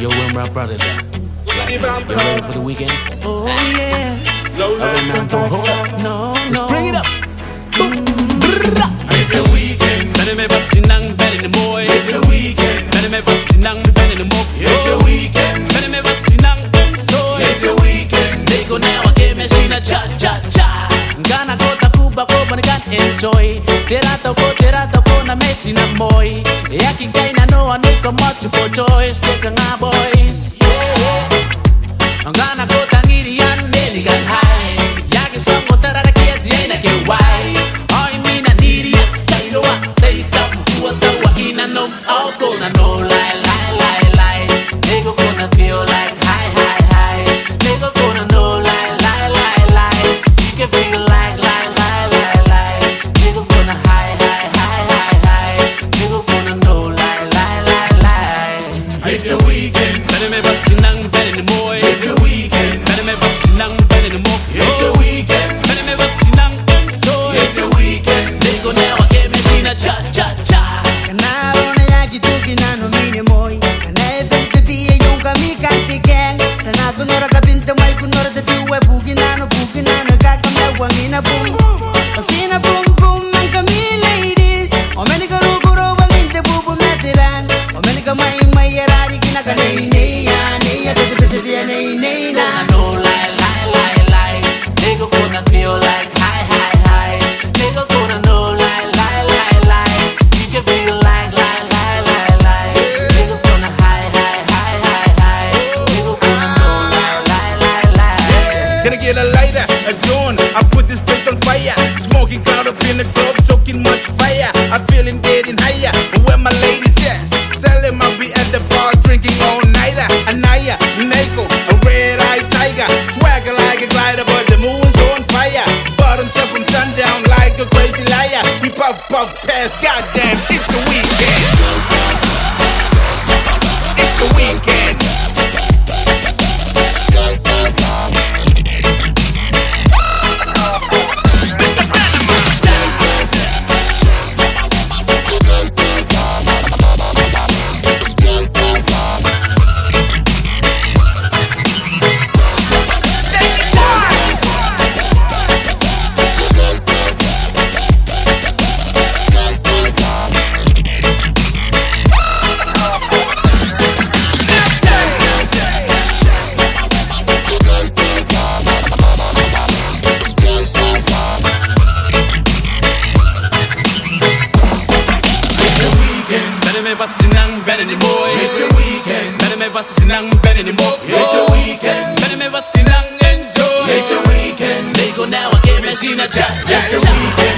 Yo, where my brothers at? You ready for the weekend? Oh yeah. Okay, now don't hold up. No, Let's no. bring it up. It's a weekend. Better me bust nang better the boy. It's a weekend. Better me bust nang better the mo. It's a weekend. Better me bust nang toy. It's a weekend. They go now again, me see na cha cha cha. Gana ko takuba ko banikan enjoy. Terato ko na Messi na moy. Yakin kay na no ani ko multiple choice. Kaya nga boys. Yeah. Ang gana ko tangirian niligan high. Yakin song ko tararakiat yay na kiwai. Oy mina niria kayo wa tay tam kuwa tawa inanom all ko na no lie lie lie lie. They go gonna feel like high high high. They go gonna no lie lie lie lie. You can feel like lie lie lie lie. They go gonna high high high high high. They go gonna no lie lie lie lie. It's a weekend. Better me bust nang better the boy. It's a weekend. Better me bust nang better the mo. It's a weekend. Better me bust nang toy. It's a weekend. They go now again, me see na cha cha cha. Kanaro na yagi tugi na no mini moy. Kanay belito diye yung kami kantiken. Sana kunora kabinta may kunora da biwa bugi na no gakamawang ina boom. Pasina boom boom ng kami ladies. O meni ka ruguro walinte bubum natiran. O meni ka may yarari kinakanay neya neya tete nay nay na. No lie lie lie lie. They go gonna feel like high high high. They go gonna no lie lie lie lie. You can feel like lie lie lie lie. They go gonna high high high high high. They go gonna no lie lie lie lie. Can I get a lighter, a joint? I put this place on fire. Smoking cloud up in the club, soaking much fire. I'm feeling getting higher. Where my ladies at? Tell them I'll be at the bar drinking all nighter. Anaya, Nako, a red-eyed tiger. Swagger like a glider, but the moon's on fire. Bottoms up from sundown like a crazy liar. We puff puff past, goddamn, it's the weekend. It's the weekend. Better me bust nang better the boy. It's a weekend. Better me bust nang better the mo. It's a weekend. Better me bust nang enjoy. It's a weekend. They go now again, me see na cha cha It's a cha. weekend.